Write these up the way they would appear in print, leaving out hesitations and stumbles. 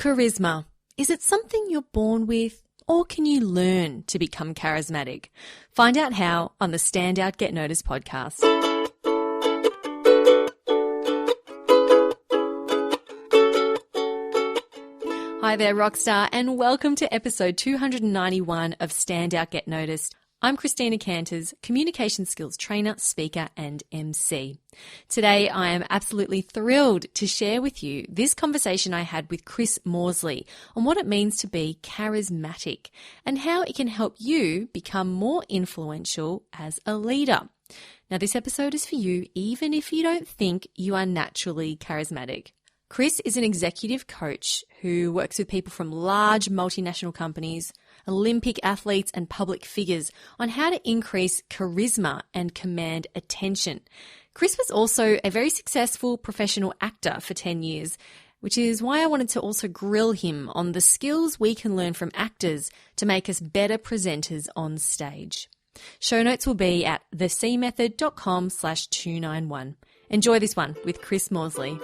Charisma. Is it something you're born with, or can you learn to become charismatic? Find out how on the Standout Get Noticed podcast. Hi there, Rockstar, and welcome to episode 291 of Standout Get Noticed. I'm Christina Canters, communication skills trainer, speaker, and MC. Today, I am absolutely thrilled to share with you this conversation I had with Chris Morsley on what it means to be charismatic and how it can help you become more influential as a leader. Now, this episode is for you, even if you don't think you are naturally charismatic. Chris is an executive coach who works with people from large multinational companies, Olympic athletes and public figures on how to increase charisma and command attention. Chris was also a very successful professional actor for 10 years, which is why I wanted to also grill him on the skills we can learn from actors to make us better presenters on stage. Show notes will be at thecmethod.com/291. Enjoy this one with Chris Morsley.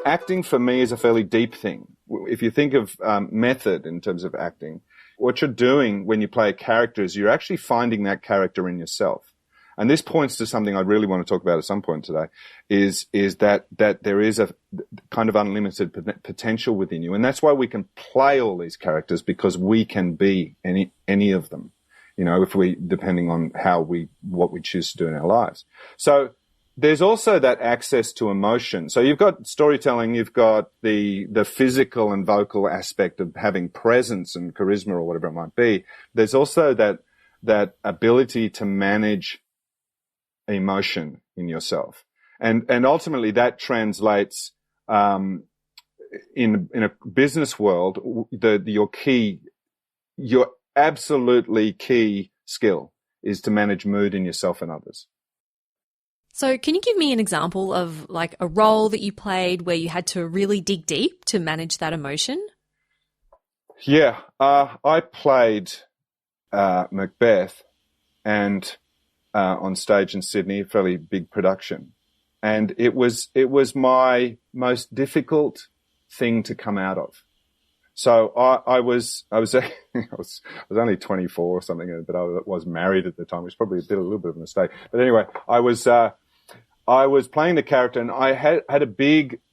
Acting for me is a fairly deep thing. If you think of method in terms of acting, what you're doing when you play a character is you're actually finding that character in yourself. And this points to something I really want to talk about at some point today, is that there is a kind of unlimited potential within you. And that's why we can play all these characters, because we can be any of them, you know, depending on what we choose to do in our lives. So there's also that access to emotion. So you've got storytelling, you've got the physical and vocal aspect of having presence and charisma or whatever it might be. There's also that ability to manage emotion in yourself. And ultimately that translates in a business world, your absolutely key skill is to manage mood in yourself and others. So can you give me an example of like a role that you played where you had to really dig deep to manage that emotion? Yeah, I played Macbeth and on stage in Sydney, a fairly big production. And it was my most difficult thing to come out of. So I was only 24 or something, but I was married at the time, which probably a little bit of a mistake. But anyway, I was playing the character, and I had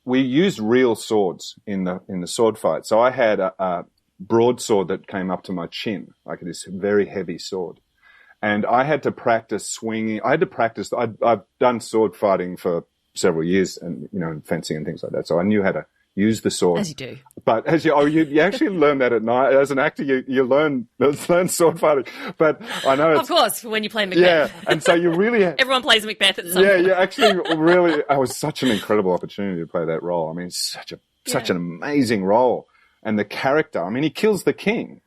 we used real swords in the sword fight. So I had a broadsword that came up to my chin, like this very heavy sword. And I had to practice swinging. I had to practice. I've done sword fighting for several years, and, you know, fencing and things like that. So I knew how to use the sword. As you do. But you actually learn that at night. As an actor, you learn sword fighting. But I know of course, when you play Macbeth. Yeah, and so you really everyone plays Macbeth at some point. Yeah, actually really, it was such an incredible opportunity to play that role. I mean, such an amazing role. And the character, I mean, he kills the king.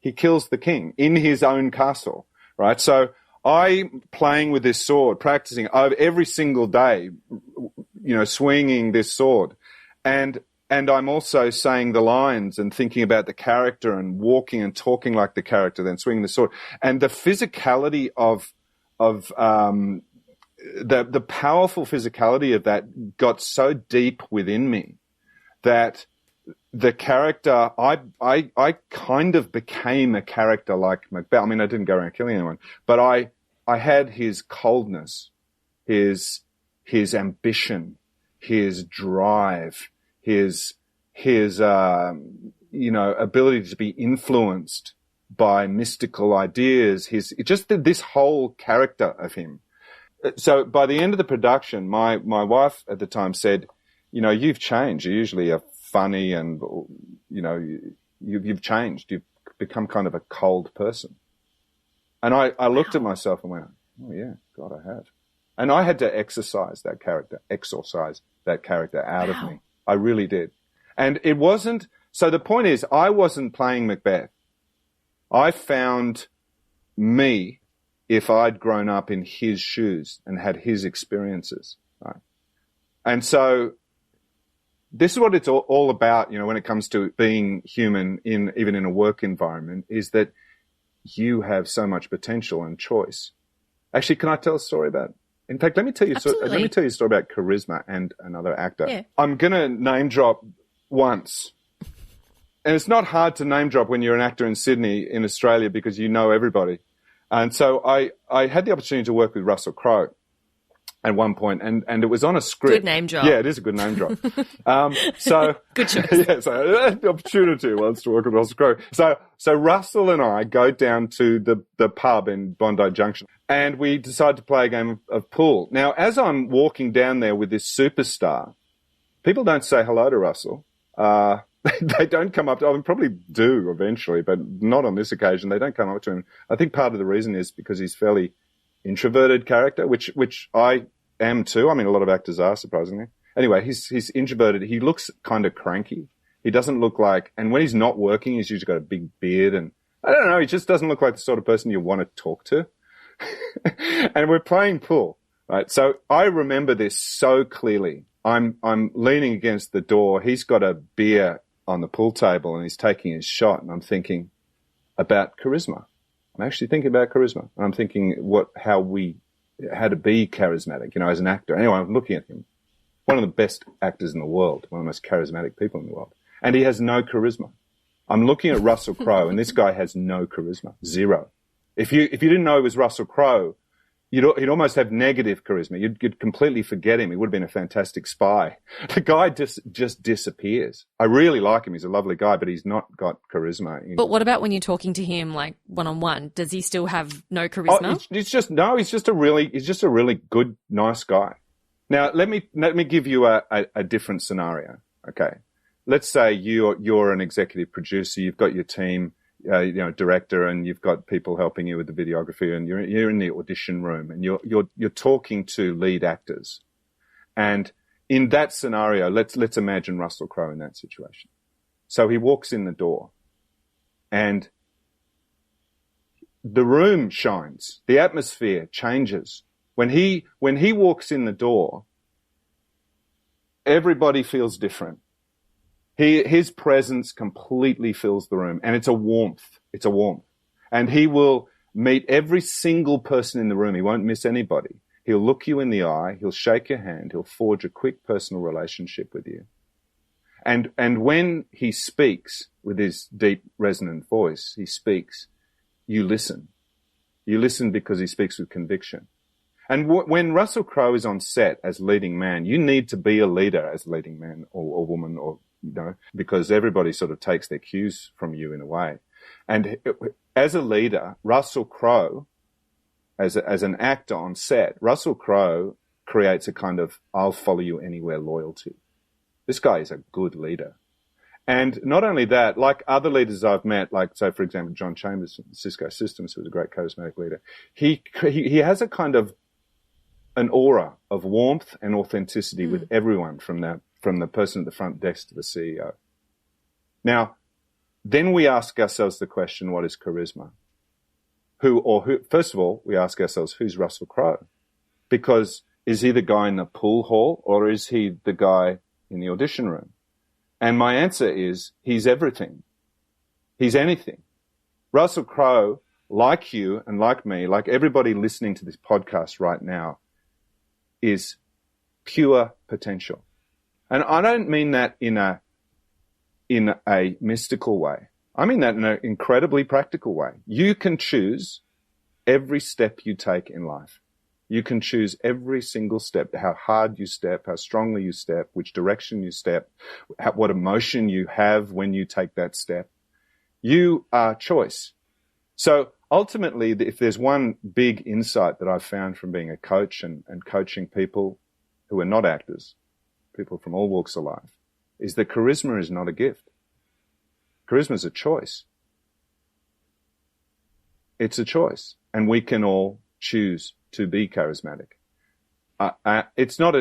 He kills the king in his own castle, right? So I'm playing with this sword, practicing every single day, you know, swinging this sword. And I'm also saying the lines and thinking about the character and walking and talking like the character, then swinging the sword. And the physicality of the powerful physicality of that got so deep within me that the character, I kind of became a character like Macbeth. I mean, I didn't go around killing anyone, but I had his coldness, his ambition, his drive, his ability to be influenced by mystical ideas, this whole character of him. So by the end of the production, my wife at the time said, you know, you've changed. You usually are funny and, you know, you've changed. You've become kind of a cold person. And I looked at myself and went, oh yeah, God, I have. And I had to exorcise that character out of me. I really did. And it wasn't, so the point is, I wasn't playing Macbeth. I found me if I'd grown up in his shoes and had his experiences, right? And so this is what it's all about, you know, when it comes to being human even in a work environment, is that you have so much potential and choice. Actually, can I tell a story about In fact, let me tell you Absolutely. a story about charisma and another actor. Yeah. I'm going to name drop once. And it's not hard to name drop when you're an actor in Sydney, in Australia, because you know everybody. And so I had the opportunity to work with Russell Crowe at one point, and it was on a script. Good name drop. Yeah, it is a good name drop. So Good choice. Yeah, so I had the opportunity once to work with Russell Crowe. So Russell and I go down to the pub in Bondi Junction, and we decide to play a game of pool. Now, as I'm walking down there with this superstar, people don't say hello to Russell. They don't come up to him. Probably do eventually, but not on this occasion. They don't come up to him. I think part of the reason is because he's fairly introverted character, which I am too. I mean, a lot of actors are, surprisingly. Anyway, he's introverted. He looks kind of cranky. He doesn't look like, and when he's not working, he's usually got a big beard, and I don't know, he just doesn't look like the sort of person you want to talk to. And we're playing pool, right? So I remember this so clearly. I'm leaning against the door. He's got a beer on the pool table and he's taking his shot, and I'm thinking about charisma. I'm actually thinking about charisma. I'm thinking how to be charismatic, as an actor. Anyway, I'm looking at him. One of the best actors in the world, one of the most charismatic people in the world. And he has no charisma. I'm looking at Russell Crowe, and this guy has no charisma. Zero. If you didn't know it was Russell Crowe, he'd almost have negative charisma. You'd completely forget him. He would have been a fantastic spy. The guy just disappears. I really like him. He's a lovely guy, but he's not got charisma. But what about when you're talking to him like one-on-one? Does he still have no charisma? He's just a really good, nice guy. Now, let me give you a different scenario. Okay. Let's say you're an executive producer. You've got your team, director, and you've got people helping you with the videography, and you're in the audition room, and you're talking to lead actors. And in that scenario, let's imagine Russell Crowe in that situation. So he walks in the door, and the room shines, the atmosphere changes. When he walks in the door, everybody feels different. His presence completely fills the room, and it's a warmth. It's a warmth. And he will meet every single person in the room. He won't miss anybody. He'll look you in the eye. He'll shake your hand. He'll forge a quick personal relationship with you. And when he speaks with his deep, resonant voice, you listen. You listen because he speaks with conviction. And when Russell Crowe is on set as leading man, you need to be a leader as leading man or woman, or because everybody sort of takes their cues from you in a way. And as a leader, Russell Crowe, as an actor on set, Russell Crowe creates a kind of "I'll follow you anywhere" loyalty. This guy is a good leader. And not only that, like other leaders I've met, like, so for example, John Chambers from Cisco Systems, who was a great charismatic leader, he has a kind of an aura of warmth and authenticity with everyone, from the person at the front desk to the CEO. Now, then we ask ourselves the question, what is charisma? First of all, we ask ourselves, who's Russell Crowe? Because is he the guy in the pool hall, or is he the guy in the audition room? And my answer is, he's everything. He's anything. Russell Crowe, like you and like me, like everybody listening to this podcast right now, is pure potential. And I don't mean that in a mystical way. I mean that in an incredibly practical way. You can choose every step you take in life. You can choose every single step, how hard you step, how strongly you step, which direction you step, what emotion you have when you take that step. You are choice. So ultimately, if there's one big insight that I've found from being a coach and coaching people who are not actors, people from all walks of life, is that charisma is not a gift. Charisma is a choice. It's a choice. And we can all choose to be charismatic. It's not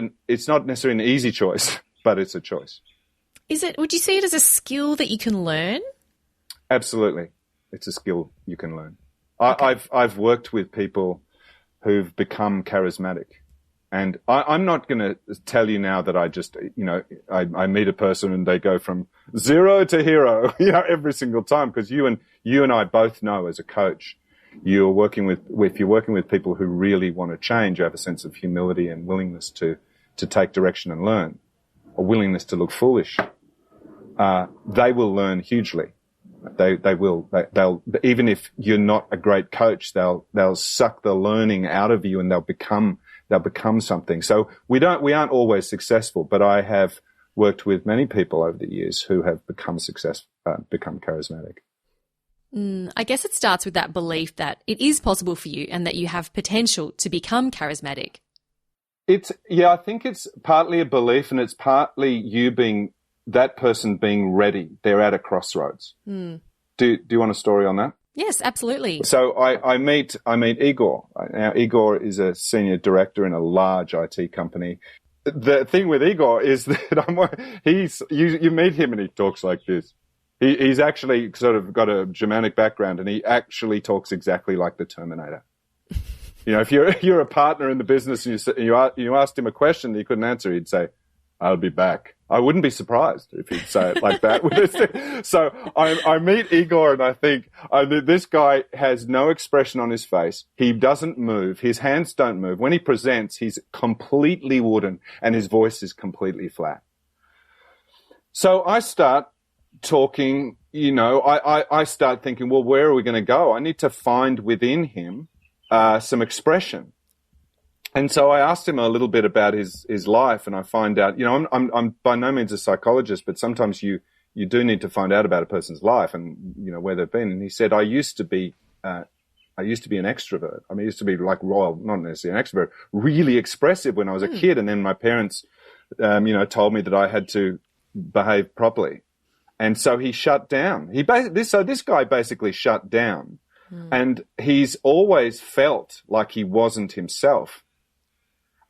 necessarily an easy choice, but it's a choice. Would you see it as a skill that you can learn? Absolutely. It's a skill you can learn. Okay. I've worked with people who've become charismatic. And I'm not going to tell you now that I just, I meet a person and they go from zero to hero, every single time, because you and I both know as a coach, you're working with people who really want to change, you have a sense of humility and willingness to take direction and learn, a willingness to look foolish. They will learn hugely. They'll even if you're not a great coach, they'll suck the learning out of you and they'll become something. So we aren't always successful, but I have worked with many people over the years who have become charismatic. I guess it starts with that belief that it is possible for you and that you have potential to become charismatic. I think it's partly a belief and it's partly you being that person being ready. They're at a crossroads. Do you want a story on that? Yes, absolutely. So I meet Igor. Now, Igor is a senior director in a large IT company. The thing with Igor is that you meet him and he talks like this. He's actually sort of got a Germanic background and he actually talks exactly like the Terminator. If you're a partner in the business and you asked him a question that he couldn't answer, he'd say, "I'll be back." I wouldn't be surprised if he'd say it like that. So I meet Igor and I think this guy has no expression on his face. He doesn't move. His hands don't move. When he presents, he's completely wooden and his voice is completely flat. So I start talking, I start thinking, well, where are we going to go? I need to find within him some expression. And so I asked him a little bit about his life, and I find out, I'm by no means a psychologist, but sometimes you do need to find out about a person's life and, where they've been. And he said, I used to be an extrovert. I mean, I used to be like royal, not necessarily an extrovert, really expressive when I was a kid. And then my parents, told me that I had to behave properly. And so he shut down. This guy basically shut down. And he's always felt like he wasn't himself.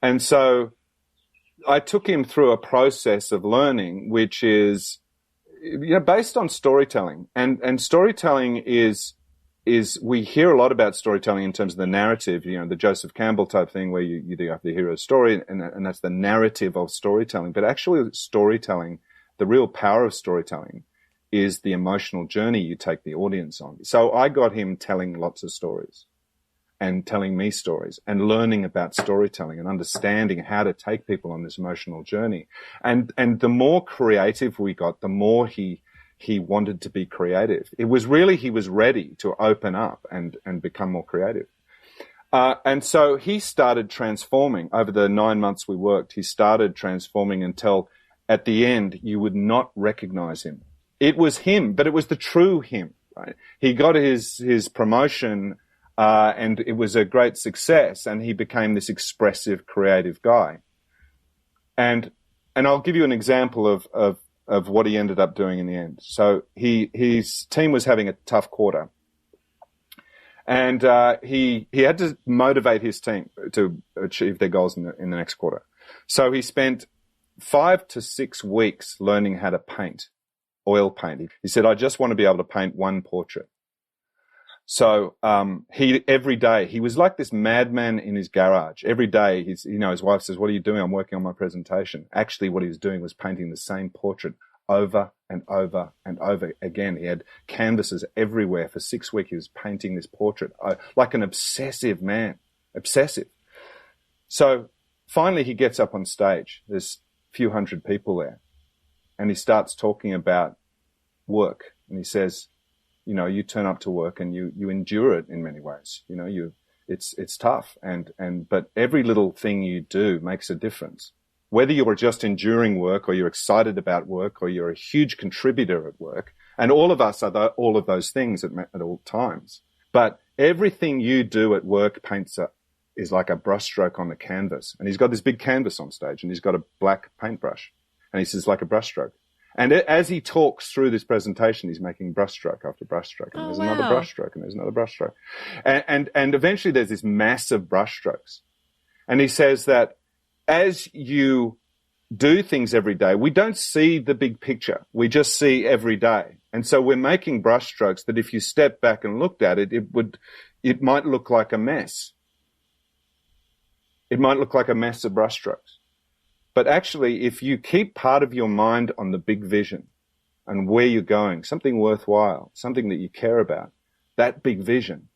And so I took him through a process of learning, which is, based on storytelling. And storytelling is we hear a lot about storytelling in terms of the narrative, the Joseph Campbell type thing where you do have the hero's story and that's the narrative of storytelling. But actually storytelling, the real power of storytelling is the emotional journey you take the audience on. So I got him telling lots of stories and telling me stories and learning about storytelling and understanding how to take people on this emotional journey. And the more creative we got, the more he wanted to be creative. It was really, he was ready to open up and become more creative. And so he started transforming over the 9 months we worked. He started transforming until at the end you would not recognize him. It was him, but it was the true him, right? He got his promotion, and it was a great success, and he became this expressive, creative guy. And I'll give you an example of what he ended up doing in the end. So his team was having a tough quarter, and he had to motivate his team to achieve their goals in the next quarter. So he spent 5 to 6 weeks learning how to paint. Oil painting. He said, I just want to be able to paint one portrait. So every day, he was like this madman in his garage. Every day, his wife says, what are you doing? I'm working on my presentation. Actually, what he was doing was painting the same portrait over and over and over again. He had canvases everywhere. For 6 weeks, he was painting this portrait like an obsessive man. Obsessive. So finally, he gets up on stage. There's a few hundred people there. And he starts talking about work. And he says, you turn up to work and you endure it in many ways. It's tough. But every little thing you do makes a difference. Whether you're just enduring work or you're excited about work or you're a huge contributor at work. And all of us are all of those things at all times. But everything you do at work is like a brushstroke on the canvas. And he's got this big canvas on stage and he's got a black paintbrush. And he says, like a brushstroke. And as he talks through this presentation, he's making brushstroke after brushstroke. And there's another brushstroke and there's another brushstroke. And eventually there's this massive brushstrokes. And he says that as you do things every day, we don't see the big picture. We just see every day. And so we're making brushstrokes that if you step back and looked at it, it might look like a mess. It might look like a mess of brushstrokes. But actually, if you keep part of your mind on the big vision and where you're going, something worthwhile, something that you care about, that big vision,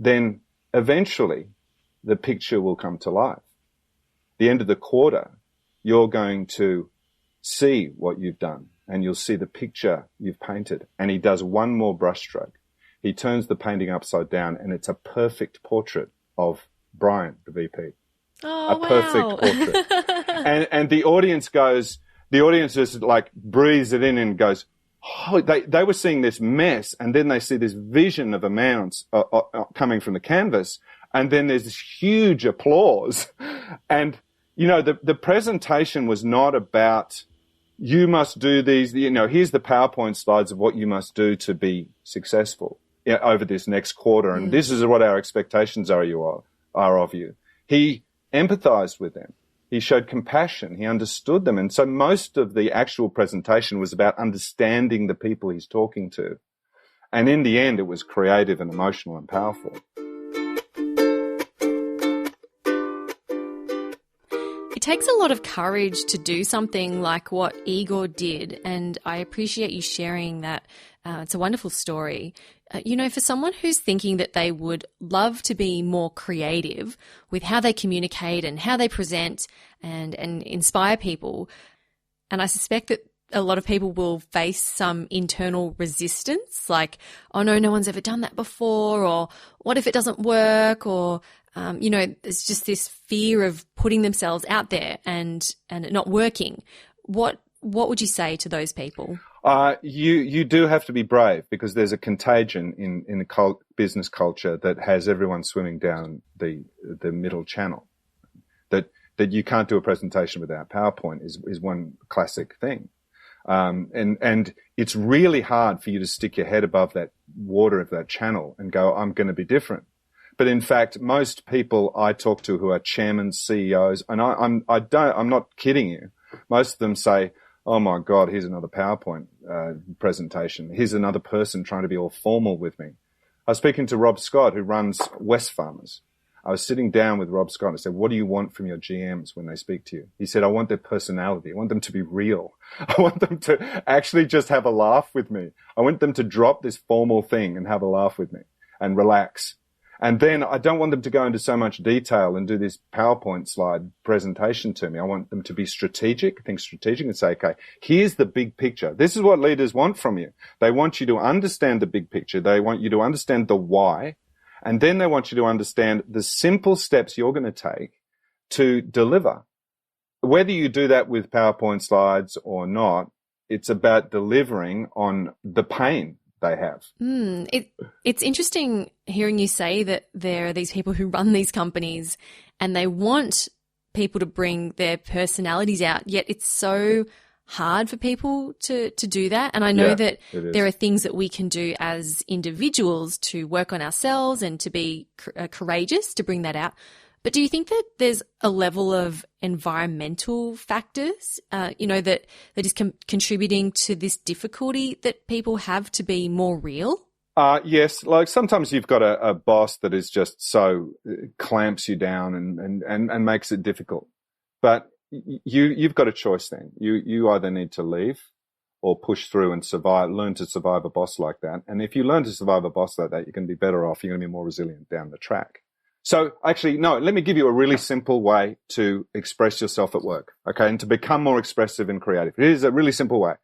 then eventually the picture will come to life. The end of the quarter, you're going to see what you've done, and you'll see the picture you've painted. And he does one more brushstroke. He turns the painting upside down, and it's a perfect portrait of Brian, the VP. Oh, wow. Perfect portrait. and the audience just like breathes it in and goes, oh, they were seeing this mess, and then they see this vision of a man coming from the canvas, and then there's this huge applause. And, you know, the presentation was not about, you must do these, you know, here's the PowerPoint slides of what you must do to be successful over this next quarter, and this is what our expectations are of you. He empathized with them. He showed compassion. He understood them. And so most of the actual presentation was about understanding the people he's talking to. And in the end, it was creative and emotional and powerful. It takes a lot of courage to do something like what Igor did, and I appreciate you sharing that. It's a wonderful story. You know, for someone who's thinking that they would love to be more creative with how they communicate and how they present and inspire people, and I suspect that a lot of people will face some internal resistance, like, oh no one's ever done that before, or what if it doesn't work, or you know, there's just this fear of putting themselves out there and it not working. What would you say to those people? You do have to be brave, because there's a contagion in the business culture that has everyone swimming down the middle channel. That you can't do a presentation without PowerPoint is one classic thing. And it's really hard for you to stick your head above that water of that channel and go, I'm going to be different. But in fact, most people I talk to who are chairmen, CEOs, and I'm not kidding you. Most of them say, oh my God, here's another PowerPoint presentation. Here's another person trying to be all formal with me. I was speaking to Rob Scott, who runs Wesfarmers. I was sitting down with Rob Scott and I said, what do you want from your GMs when they speak to you? He said, I want their personality. I want them to be real. I want them to actually just have a laugh with me. I want them to drop this formal thing and have a laugh with me and relax. And then I don't want them to go into so much detail and do this PowerPoint slide presentation to me. I want them to be strategic, think strategic, and say, okay, here's the big picture. This is what leaders want from you. They want you to understand the big picture. They want you to understand the why. And then they want you to understand the simple steps you're going to take to deliver. Whether you do that with PowerPoint slides or not, it's about delivering on the pain they have. It's interesting hearing you say that there are these people who run these companies and they want people to bring their personalities out, yet it's so hard for people to do that. And I know that there are things that we can do as individuals to work on ourselves and to be courageous to bring that out. But do you think that there's a level of environmental factors, you know, that is contributing to this difficulty that people have to be more real? Yes. Like sometimes you've got a boss that is just so clamps you down and makes it difficult. But you've got a choice then. You either need to leave or push through and learn to survive a boss like that. And if you learn to survive a boss like that, you're going to be better off. You're going to be more resilient down the track. So actually, no, let me give you a really simple way to express yourself at work, okay, and to become more expressive and creative. It is a really simple way.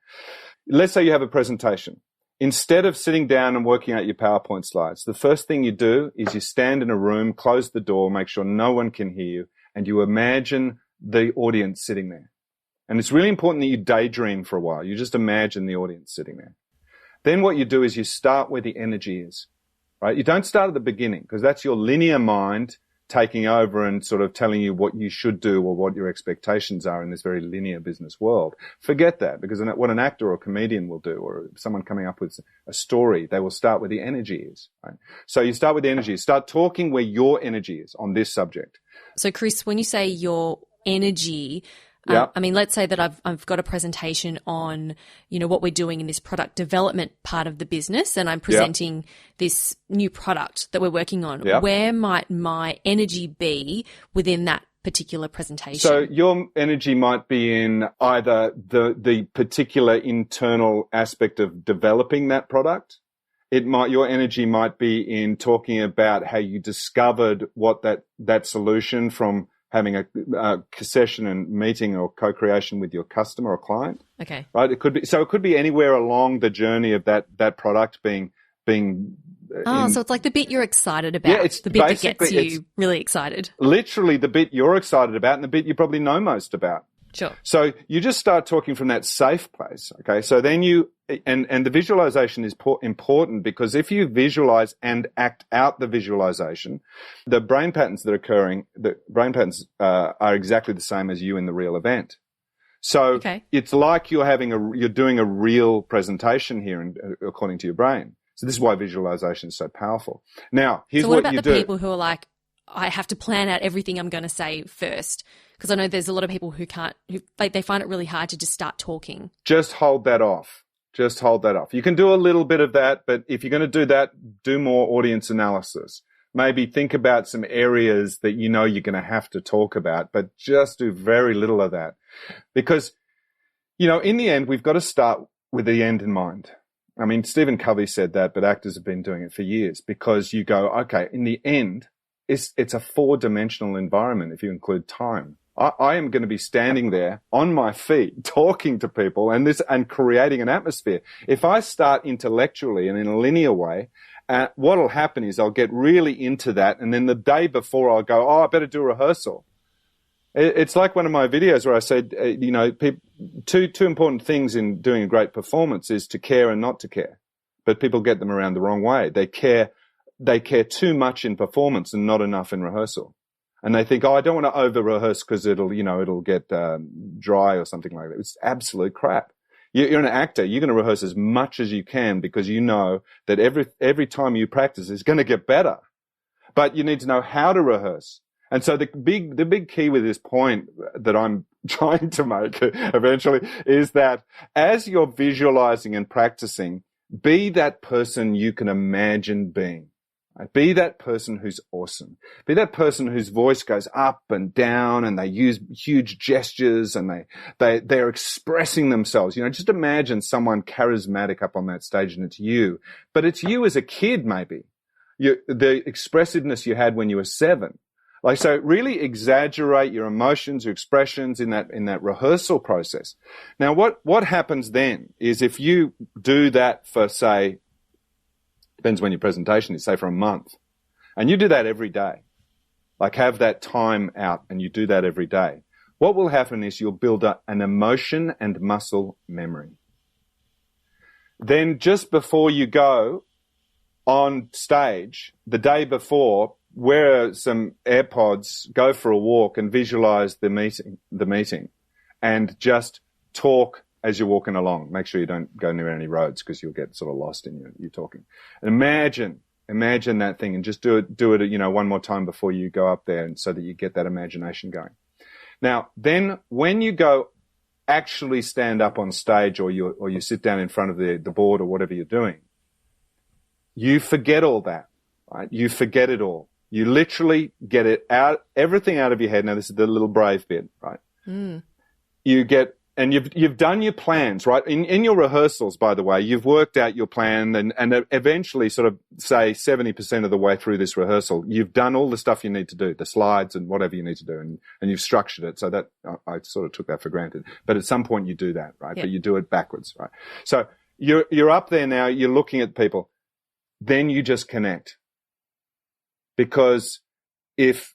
Let's say you have a presentation. Instead of sitting down and working out your PowerPoint slides, the first thing you do is you stand in a room, close the door, make sure no one can hear you, and you imagine the audience sitting there. And it's really important that you daydream for a while. You just imagine the audience sitting there. Then what you do is you start where the energy is. Right? You don't start at the beginning, because that's your linear mind taking over and sort of telling you what you should do or what your expectations are in this very linear business world. Forget that, because what an actor or a comedian will do, or someone coming up with a story, they will start where the energy is. Right? So you start with the energy. Start talking where your energy is on this subject. So Chris, when you say your energy, I mean, let's say that I've got a presentation on, you know, what we're doing in this product development part of the business, and I'm presenting this new product that we're working on. Where might my energy be within that particular presentation? So your energy might be in either the particular internal aspect of developing that product Your energy might be in talking about how you discovered what that solution from having a session and meeting or co-creation with your customer or client. Okay. Right. It could be anywhere along the journey of that product being. So it's like the bit you're excited about. Yeah, it's the bit that gets you really excited. Literally the bit you're excited about and the bit you probably know most about. Sure. So you just start talking from that safe place. Okay. So then and the visualization is important, because if you visualize and act out the visualization, the brain patterns that are occurring, are exactly the same as you in the real event. So It's like you're doing a real presentation here, according to your brain. So this is why visualization is so powerful. Now, here's what you do. So what about the people who are like, I have to plan out everything I'm going to say first? Because I know there's a lot of people who they find it really hard to just start talking. Just hold that off. You can do a little bit of that, but if you're going to do that, do more audience analysis. Maybe think about some areas that you know you're going to have to talk about, but just do very little of that. Because, in the end, we've got to start with the end in mind. I mean, Stephen Covey said that, but actors have been doing it for years, because you go, okay, in the end, it's a 4-dimensional environment if you include time. I am going to be standing there on my feet talking to people and creating an atmosphere. If I start intellectually and in a linear way, what'll happen is I'll get really into that, and then the day before I'll go, I better do a rehearsal. It's like one of my videos where I said, two important things in doing a great performance is to care and not to care. But people get them around the wrong way. They care too much in performance and not enough in rehearsal. And they think, I don't want to over-rehearse because it'll get dry or something like that. It's absolute crap. You're an actor. You're going to rehearse as much as you can, because you know that every time you practice, it's going to get better. But you need to know how to rehearse. And so the big key with this point that I'm trying to make eventually is that as you're visualizing and practicing, be that person you can imagine being. Right? Be that person who's awesome. Be that person whose voice goes up and down, and they use huge gestures, and they're expressing themselves. Just imagine someone charismatic up on that stage, and it's you. But it's you as a kid, maybe. The expressiveness you had when you were 7. So really exaggerate your emotions, your expressions in that rehearsal process. Now, what happens then is if you do that for, say, depends when your presentation is, say for a month, and you do that every day, have that time out and you do that every day, what will happen is you'll build an emotion and muscle memory. Then just before you go on stage, the day before, wear some AirPods, go for a walk and visualize the meeting, and just talk as you're walking along. Make sure you don't go near any roads, because you'll get sort of lost in your talking. And imagine that thing, and just do it, one more time before you go up there, and so that you get that imagination going. Now, then when you go actually stand up on stage, or you sit down in front of the board or whatever you're doing, you forget all that, right? You forget it all. You literally get everything out of your head. Now, this is the little brave bit, right? Mm. You've done your plans, right? In your rehearsals, by the way, you've worked out your plan, and eventually, sort of, say 70% of the way through this rehearsal, you've done all the stuff you need to do, the slides and whatever you need to do, and you've structured it. So that I sort of took that for granted. But at some point you do that, right? Yeah. But you do it backwards, right? So you're up there now, you're looking at people. Then you just connect. Because if,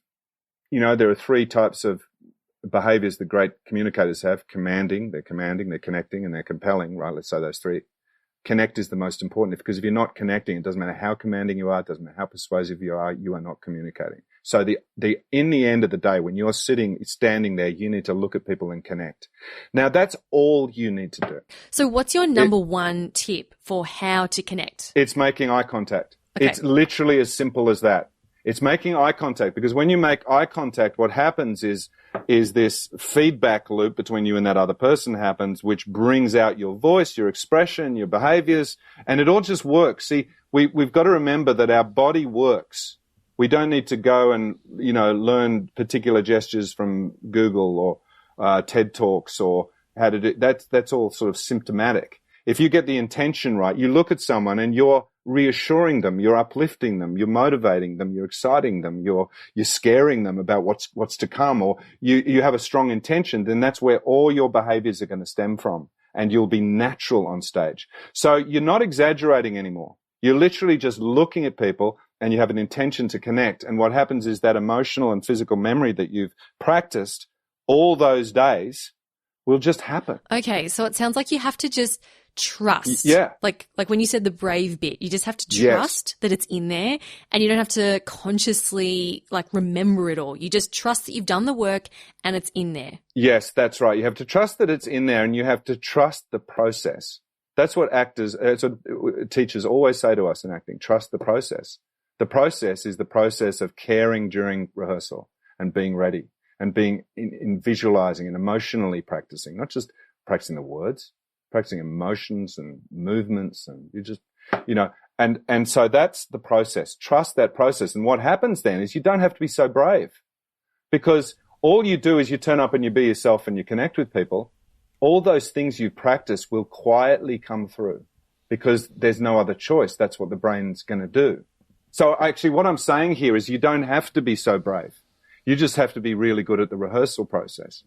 there are 3 types of behaviors that great communicators have: they're connecting, and they're compelling, right? Let's say those 3. Connect is the most important, because if you're not connecting, it doesn't matter how commanding you are, it doesn't matter how persuasive you are not communicating. So in the end of the day, when you're standing there, you need to look at people and connect. Now, that's all you need to do. So what's your number one tip for how to connect? It's making eye contact. Okay. It's literally as simple as that. It's making eye contact, because when you make eye contact, what happens is this feedback loop between you and that other person happens, which brings out your voice, your expression, your behaviors, and it all just works. See, we've got to remember that our body works. We don't need to go and, learn particular gestures from Google or TED Talks or how to do that's all sort of symptomatic. If you get the intention right, you look at someone and your reassuring them, you're uplifting them, you're motivating them, you're exciting them, you're scaring them about what's to come, or you have a strong intention, then that's where all your behaviors are going to stem from, and you'll be natural on stage. So you're not exaggerating anymore. You're literally just looking at people and you have an intention to connect. And what happens is that emotional and physical memory that you've practiced all those days will just happen. Okay, so it sounds like you have to just trust. Yeah. Like when you said the brave bit, you just have to trust that it's in there, and you don't have to consciously remember it all. You just trust that you've done the work and it's in there. Yes, that's right. You have to trust that it's in there, and you have to trust the process. That's what teachers always say to us in acting: trust the process. The process is the process of caring during rehearsal and being ready and being in visualizing and emotionally practicing, not just practicing the words, practicing emotions and movements, and you just, and so that's the process. Trust that process. And what happens then is you don't have to be so brave, because all you do is you turn up and you be yourself and you connect with people. All those things you practice will quietly come through, because there's no other choice. That's what the brain's going to do. So actually what I'm saying here is you don't have to be so brave. You just have to be really good at the rehearsal process.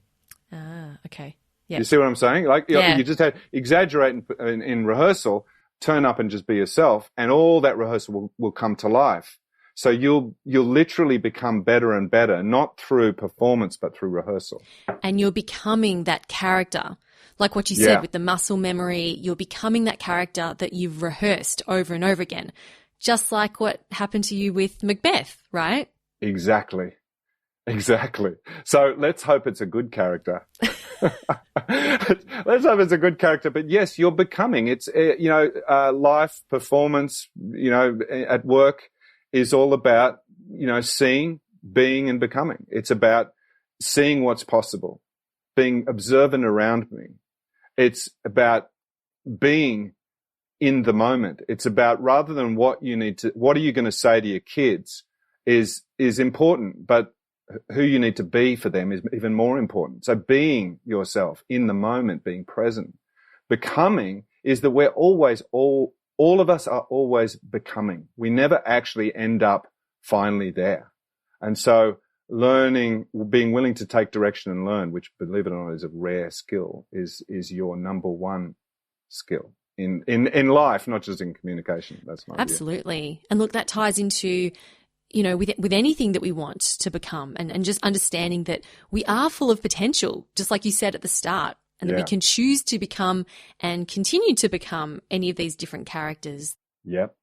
Ah, okay. Yep. You see what I'm saying? You just have exaggerate in rehearsal, turn up and just be yourself, and all that rehearsal will come to life. So you'll literally become better and better, not through performance, but through rehearsal. And you're becoming that character. Like what you said with the muscle memory, you're becoming that character that you've rehearsed over and over again. Just like what happened to you with Macbeth, right? Exactly. So let's hope it's a good character. Let's hope it's a good character. But yes, you're becoming. It's, life, performance, at work is all about, seeing, being, and becoming. It's about seeing what's possible, being observant around me. It's about being in the moment. It's about, rather than what are you going to say to your kids is important, but who you need to be for them is even more important. So being yourself in the moment, being present. Becoming is that we're always, all of us are always becoming. We never actually end up finally there. And so learning, being willing to take direction and learn, which, believe it or not, is a rare skill, is your number one skill in life, not just in communication. That's my Absolutely. And look, that ties into, with anything that we want to become, and just understanding that we are full of potential, just like you said at the start, and that we can choose to become and continue to become any of these different characters. Yep.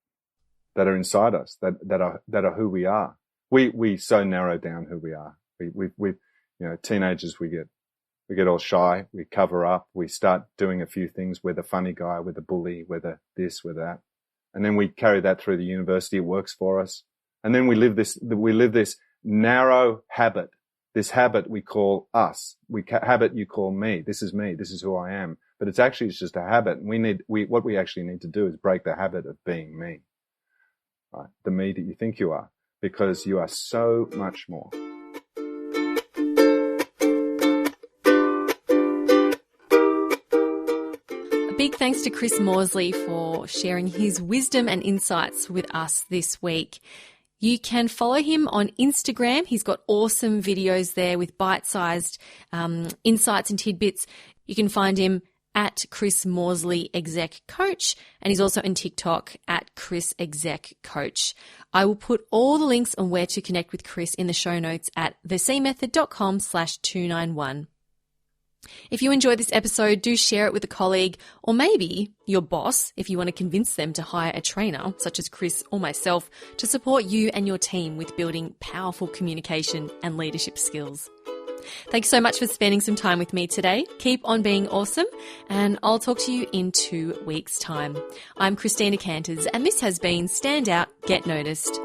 That are inside us, that are who we are. We so narrow down who we are. We teenagers, we get all shy, we cover up, we start doing a few things. We're the funny guy, we're the bully, we're the this, we're that. And then we carry that through the university, it works for us. And then we live this narrow habit, this habit we call us. Habit you call me. This is me. This is who I am. But it's just a habit. And what we actually need to do is break the habit of being me. Right? The me that you think you are, because you are so much more. A big thanks to Chris Morsley for sharing his wisdom and insights with us this week. You can follow him on Instagram. He's got awesome videos there with bite-sized insights and tidbits. You can find him at Chris Morsley Exec Coach, and he's also on TikTok at Chris Exec Coach. I will put all the links on where to connect with Chris in the show notes at thecmethod.com/291. If you enjoyed this episode, do share it with a colleague, or maybe your boss if you want to convince them to hire a trainer such as Chris or myself to support you and your team with building powerful communication and leadership skills. Thanks so much for spending some time with me today. Keep on being awesome, and I'll talk to you in 2 weeks' time. I'm Christina Canters, and this has been Stand Out, Get Noticed.